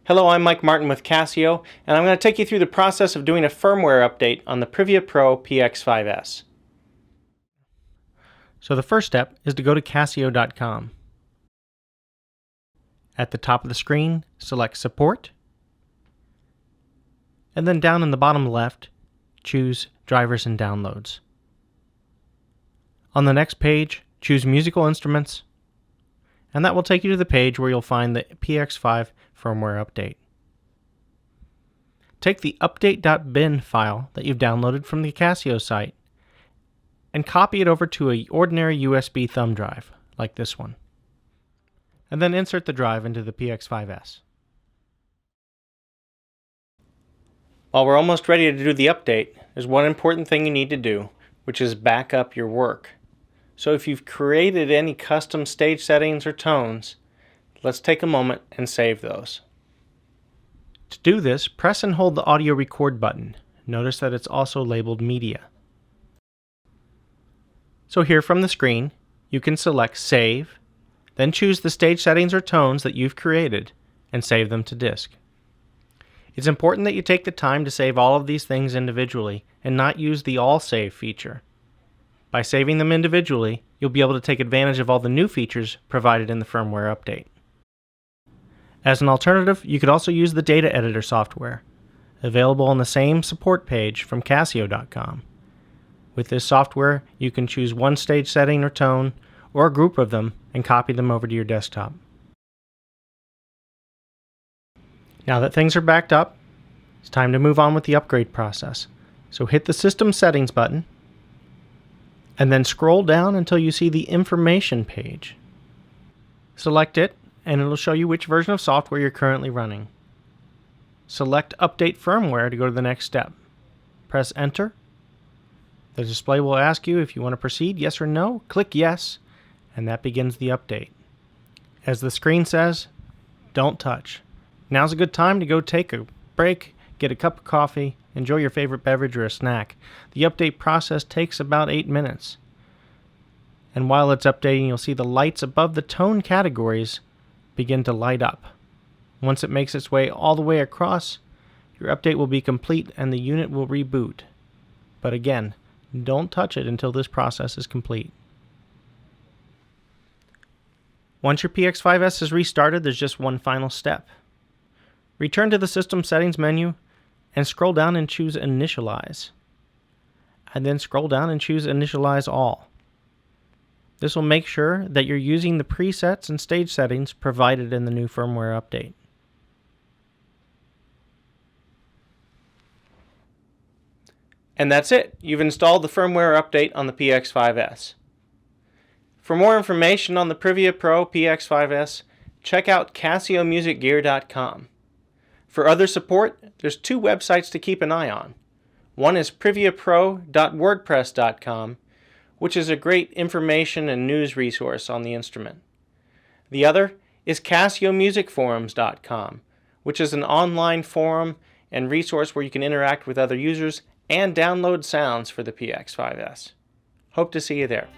Hello, I'm Mike Martin with Casio, and I'm going to take you through the process of doing a firmware update on the Privia Pro PX-5S. So the first step is to go to Casio.com. At the top of the screen, select Support, and then down in the bottom left, choose Drivers and Downloads. On the next page, choose Musical Instruments, and that will take you to the page where you'll find the PX5 firmware update. Take the update.bin file that you've downloaded from the Casio site and copy it over to an ordinary USB thumb drive, like this one. And then insert the drive into the PX5S. While we're almost ready to do the update, there's one important thing you need to do, which is back up your work. So if you've created any custom stage settings or tones, let's take a moment and save those. To do this, press and hold the audio record button. Notice that it's also labeled Media. So here from the screen, you can select Save, then choose the stage settings or tones that you've created and save them to disk. It's important that you take the time to save all of these things individually and not use the All Save feature. By saving them individually, you'll be able to take advantage of all the new features provided in the firmware update. As an alternative, you could also use the data editor software, available on the same support page from Casio.com. With this software, you can choose one stage setting or tone, or a group of them, and copy them over to your desktop. Now that things are backed up, it's time to move on with the upgrade process. So hit the System Settings button, and then scroll down until you see the Information page. Select it, and it'll show you which version of software you're currently running. Select Update Firmware to go to the next step. Press Enter. The display will ask you if you want to proceed, yes or no. Click Yes, and that begins the update. As the screen says, don't touch. Now's a good time to go take a break, get a cup of coffee, enjoy your favorite beverage or a snack. The update process takes about 8 minutes. And while it's updating, you'll see the lights above the tone categories begin to light up. Once it makes its way all the way across, your update will be complete and the unit will reboot. But again, don't touch it until this process is complete. Once your PX5S is restarted, there's just one final step. Return to the System Settings menu and scroll down and choose Initialize. And then scroll down and choose Initialize All. This will make sure that you're using the presets and stage settings provided in the new firmware update. And that's it. You've installed the firmware update on the PX5S. For more information on the Privia Pro PX5S, check out CasioMusicGear.com. For other support, there's 2 websites to keep an eye on. One is priviapro.wordpress.com, which is a great information and news resource on the instrument. The other is CasioMusicForums.com, which is an online forum and resource where you can interact with other users and download sounds for the PX5S. Hope to see you there.